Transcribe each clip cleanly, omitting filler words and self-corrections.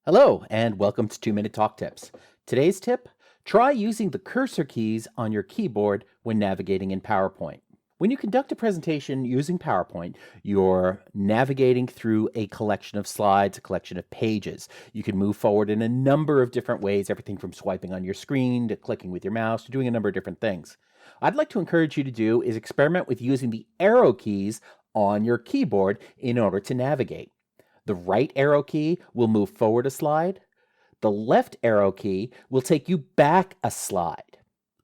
Hello, and welcome to 2-Minute Talk Tips. Today's tip, try using the cursor keys on your keyboard when navigating in PowerPoint. When you conduct a presentation using PowerPoint, you're navigating through a collection of slides, a collection of pages. You can move forward in a number of different ways, everything from swiping on your screen to clicking with your mouse to doing a number of different things. I'd like to encourage you to do is experiment with using the arrow keys on your keyboard in order to navigate. The right arrow key will move forward a slide. The left arrow key will take you back a slide.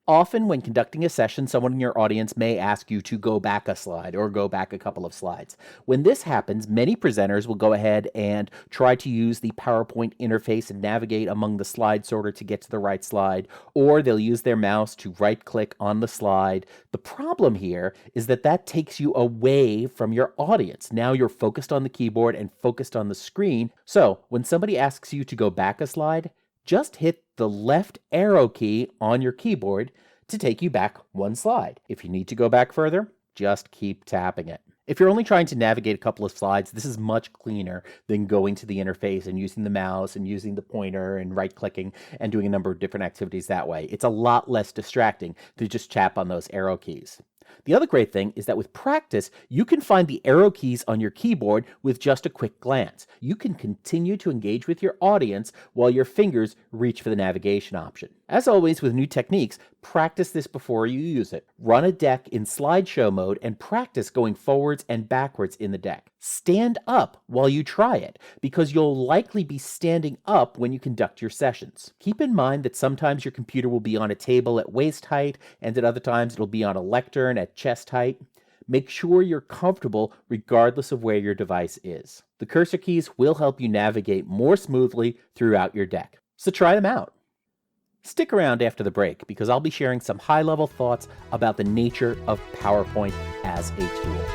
Often when conducting a session, someone in your audience may ask you to go back a slide or go back a couple of slides. When this happens, many presenters will go ahead and try to use the PowerPoint interface and navigate among the slide sorter to get to the right slide, or they'll use their mouse to right-click on the slide. The problem here is that that takes you away from your audience. Now you're focused on the keyboard and focused on the screen. So when somebody asks you to go back a slide, just hit the left arrow key on your keyboard to take you back one slide. If you need to go back further, just keep tapping it. If you're only trying to navigate a couple of slides, this is much cleaner than going to the interface and using the mouse and using the pointer and right-clicking and doing a number of different activities that way. It's a lot less distracting to just tap on those arrow keys. The other great thing is that with practice, you can find the arrow keys on your keyboard with just a quick glance. You can continue to engage with your audience while your fingers reach for the navigation option. As always with new techniques, practice this before you use it. Run a deck in slideshow mode and practice going forwards and backwards in the deck. Stand up while you try it, because you'll likely be standing up when you conduct your sessions. Keep in mind that sometimes your computer will be on a table at waist height, and at other times it'll be on a lectern at chest height. Make sure you're comfortable regardless of where your device is. The cursor keys will help you navigate more smoothly throughout your deck. So try them out. Stick around after the break because I'll be sharing some high-level thoughts about the nature of PowerPoint as a tool.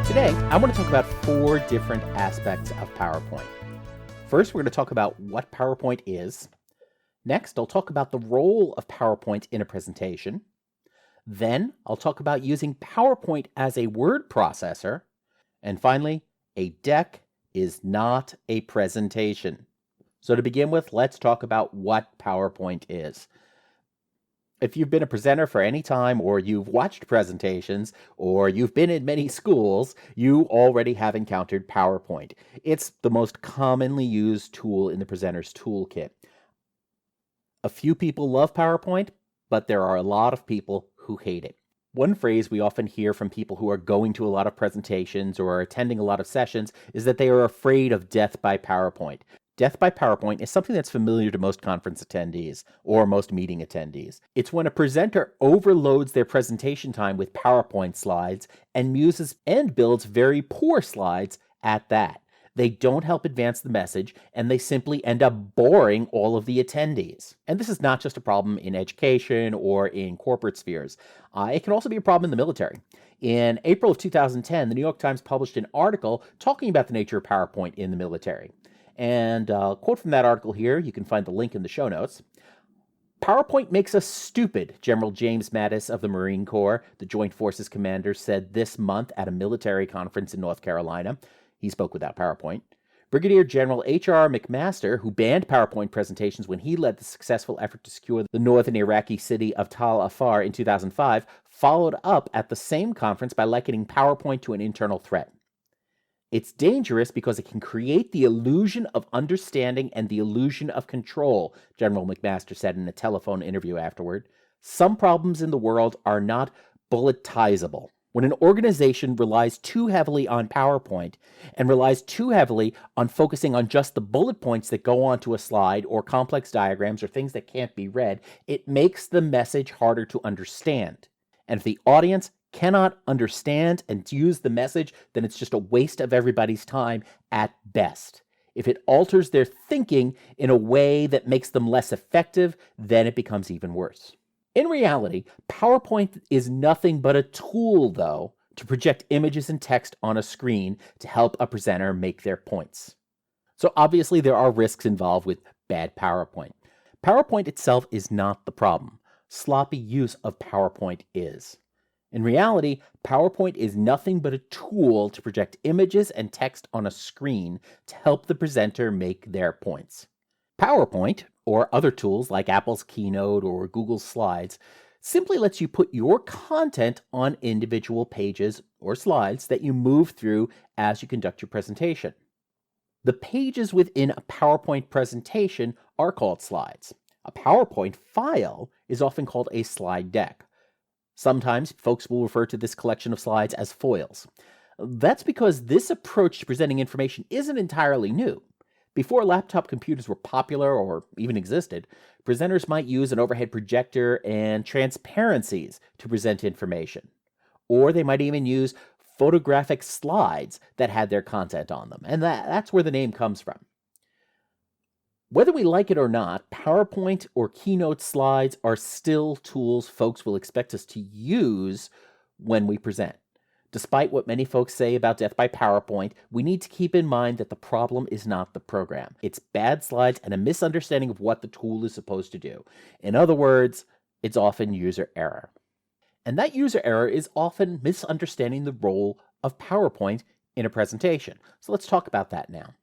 Today, I want to talk about 4 different aspects of PowerPoint. First, we're going to talk about what PowerPoint is. Next, I'll talk about the role of PowerPoint in a presentation. Then, I'll talk about using PowerPoint as a word processor. And finally, a deck is not a presentation. So to begin with, let's talk about what PowerPoint is. If you've been a presenter for any time, or you've watched presentations, or you've been in many schools, you already have encountered PowerPoint. It's the most commonly used tool in the presenter's toolkit. A few people love PowerPoint, but there are a lot of people who hate it. One phrase we often hear from people who are going to a lot of presentations or are attending a lot of sessions is that they are afraid of death by PowerPoint. Death by PowerPoint is something that's familiar to most conference attendees or most meeting attendees. It's when a presenter overloads their presentation time with PowerPoint slides and builds very poor slides at that. They don't help advance the message, and they simply end up boring all of the attendees. And this is not just a problem in education or in corporate spheres. It can also be a problem in the military. In April of 2010, the New York Times published an article talking about the nature of PowerPoint in the military. And a quote from that article here, you can find the link in the show notes. "PowerPoint makes us stupid," General James Mattis of the Marine Corps, the Joint Forces commander, said this month at a military conference in North Carolina. He spoke without PowerPoint. Brigadier General H.R. McMaster, who banned PowerPoint presentations when he led the successful effort to secure the northern Iraqi city of Tal Afar in 2005, followed up at the same conference by likening PowerPoint to an internal threat. "It's dangerous because it can create the illusion of understanding and the illusion of control," General McMaster said in a telephone interview afterward. "Some problems in the world are not bulletizable." When an organization relies too heavily on PowerPoint and relies too heavily on focusing on just the bullet points that go onto a slide or complex diagrams or things that can't be read, it makes the message harder to understand. And if the audience cannot understand and use the message, then it's just a waste of everybody's time at best. If it alters their thinking in a way that makes them less effective, then it becomes even worse. In reality, PowerPoint is nothing but a tool, though, to project images and text on a screen to help a presenter make their points. So obviously there are risks involved with bad PowerPoint. PowerPoint itself is not the problem. Sloppy use of PowerPoint is. In reality, PowerPoint is nothing but a tool to project images and text on a screen to help the presenter make their points. PowerPoint, or other tools like Apple's Keynote or Google's Slides, simply lets you put your content on individual pages or slides that you move through as you conduct your presentation. The pages within a PowerPoint presentation are called slides. A PowerPoint file is often called a slide deck. Sometimes folks will refer to this collection of slides as foils. That's because this approach to presenting information isn't entirely new. Before laptop computers were popular or even existed, presenters might use an overhead projector and transparencies to present information. Or they might even use photographic slides that had their content on them, and that's where the name comes from. Whether we like it or not, PowerPoint or Keynote slides are still tools folks will expect us to use when we present. Despite what many folks say about death by PowerPoint, we need to keep in mind that the problem is not the program. It's bad slides and a misunderstanding of what the tool is supposed to do. In other words, it's often user error. And that user error is often misunderstanding the role of PowerPoint in a presentation. So let's talk about that now.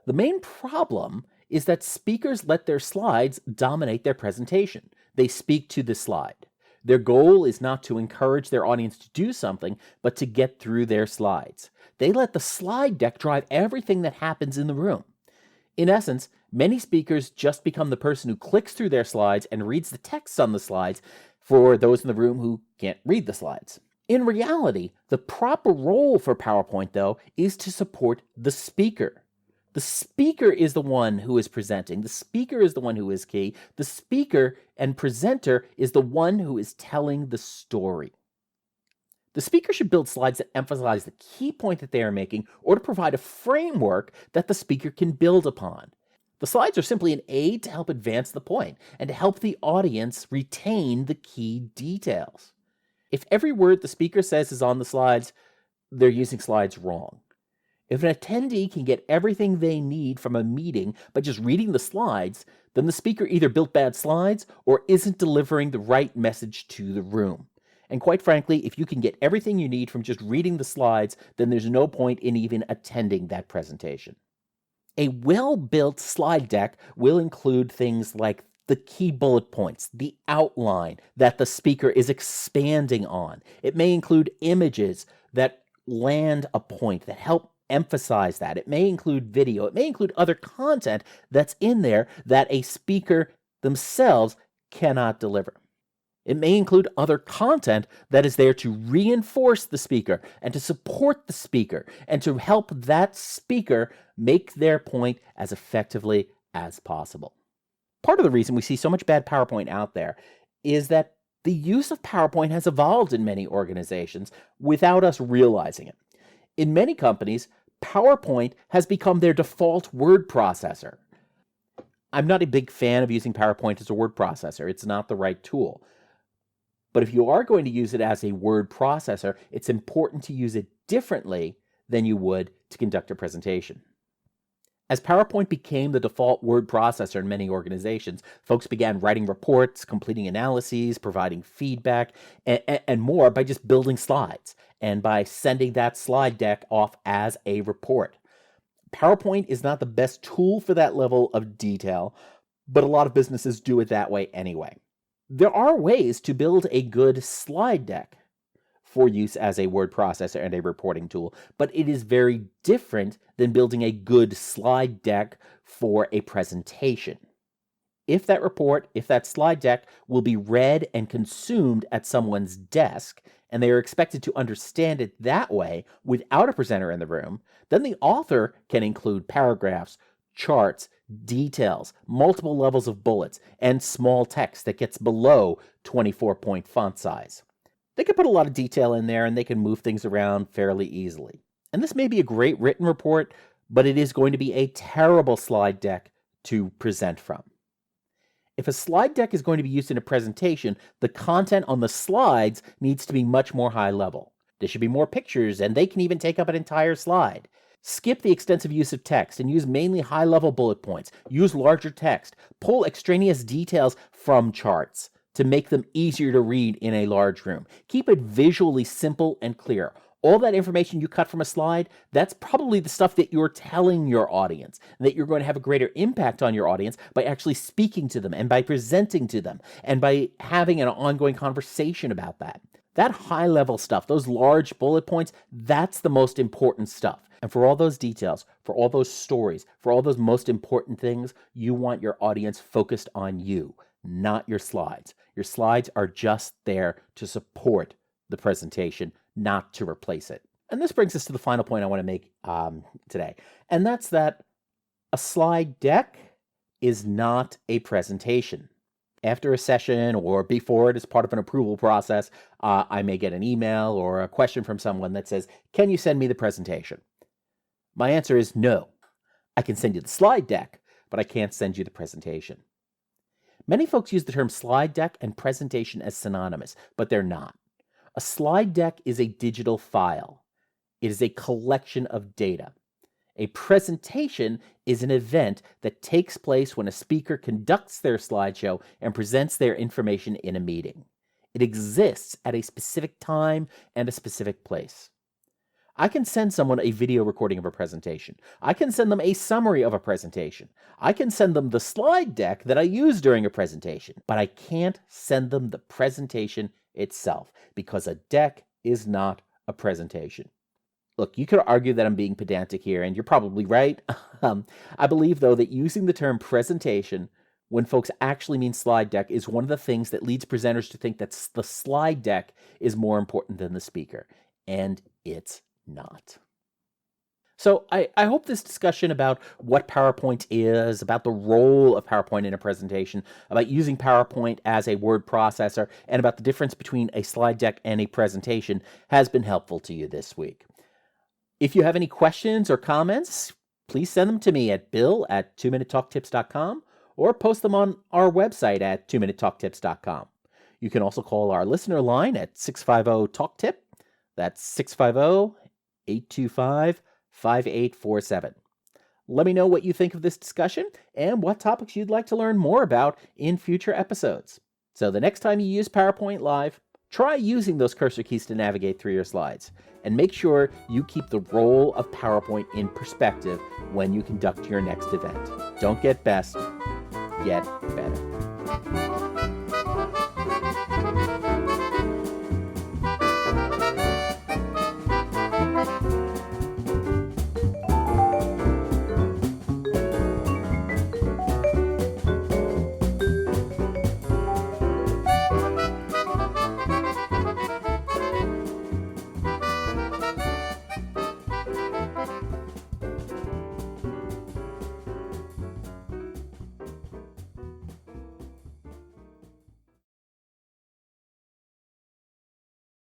The main problem is that speakers let their slides dominate their presentation. They speak to the slide. Their goal is not to encourage their audience to do something, but to get through their slides. They let the slide deck drive everything that happens in the room. In essence, many speakers just become the person who clicks through their slides and reads the text on the slides for those in the room who can't read the slides. In reality, the proper role for PowerPoint, though, is to support the speaker. The speaker is the one who is presenting. The speaker is the one who is key. The speaker and presenter is the one who is telling the story. The speaker should build slides that emphasize the key point that they are making or to provide a framework that the speaker can build upon. The slides are simply an aid to help advance the point and to help the audience retain the key details. If every word the speaker says is on the slides, they're using slides wrong. If an attendee can get everything they need from a meeting by just reading the slides, then the speaker either built bad slides or isn't delivering the right message to the room. And quite frankly, if you can get everything you need from just reading the slides, then there's no point in even attending that presentation. A well-built slide deck will include things like the key bullet points, the outline that the speaker is expanding on. It may include images that land a point, that help emphasize that. It may include video. It may include other content that's in there that a speaker themselves cannot deliver. It may include other content that is there to reinforce the speaker and to support the speaker and to help that speaker make their point as effectively as possible. Part of the reason we see so much bad PowerPoint out there is that the use of PowerPoint has evolved in many organizations without us realizing it. In many companies, PowerPoint has become their default word processor. I'm not a big fan of using PowerPoint as a word processor. It's not the right tool. But if you are going to use it as a word processor, it's important to use it differently than you would to conduct a presentation. As PowerPoint became the default word processor in many organizations, folks began writing reports, completing analyses, providing feedback, and more by just building slides and by sending that slide deck off as a report. PowerPoint is not the best tool for that level of detail, but a lot of businesses do it that way anyway. There are ways to build a good slide deck for use as a word processor and a reporting tool, but it is very different than building a good slide deck for a presentation. If that slide deck will be read and consumed at someone's desk, and they are expected to understand it that way without a presenter in the room, then the author can include paragraphs, charts, details, multiple levels of bullets, and small text that gets below 24-point font size. They can put a lot of detail in there and they can move things around fairly easily. And this may be a great written report, but it is going to be a terrible slide deck to present from. If a slide deck is going to be used in a presentation, the content on the slides needs to be much more high level. There should be more pictures, and they can even take up an entire slide. Skip the extensive use of text and use mainly high-level bullet points. Use larger text. Pull extraneous details from charts to make them easier to read in a large room. Keep it visually simple and clear. All that information you cut from a slide, that's probably the stuff that you're telling your audience, and that you're going to have a greater impact on your audience by actually speaking to them and by presenting to them and by having an ongoing conversation about that. That high-level stuff, those large bullet points, that's the most important stuff. And for all those details, for all those stories, for all those most important things, you want your audience focused on you, not your slides. Your slides are just there to support the presentation, not to replace it. And this brings us to the final point I want to make today. And that's that a slide deck is not a presentation. After a session or before it as part of an approval process, I may get an email or a question from someone that says, "Can you send me the presentation?" My answer is no. I can send you the slide deck, but I can't send you the presentation. Many folks use the term slide deck and presentation as synonymous, but they're not. A slide deck is a digital file. It is a collection of data. A presentation is an event that takes place when a speaker conducts their slideshow and presents their information in a meeting. It exists at a specific time and a specific place. I can send someone a video recording of a presentation. I can send them a summary of a presentation. I can send them the slide deck that I use during a presentation, but I can't send them the presentation itself because a deck is not a presentation. Look, you could argue that I'm being pedantic here, and you're probably right. I believe, though, that using the term presentation when folks actually mean slide deck is one of the things that leads presenters to think that the slide deck is more important than the speaker, and it's not. So I hope this discussion about what PowerPoint is, about the role of PowerPoint in a presentation, about using PowerPoint as a word processor, and about the difference between a slide deck and a presentation has been helpful to you this week. If you have any questions or comments, please send them to me at bill@2minutetalktips.com or post them on our website at 2minutetalktips.com. You can also call our listener line at 650-TALK-TIP. That's 650-825-5847. Let me know what you think of this discussion and what topics you'd like to learn more about in future episodes. So the next time you use PowerPoint Live, try using those cursor keys to navigate through your slides, and make sure you keep the role of PowerPoint in perspective when you conduct your next event. Don't get best, get better.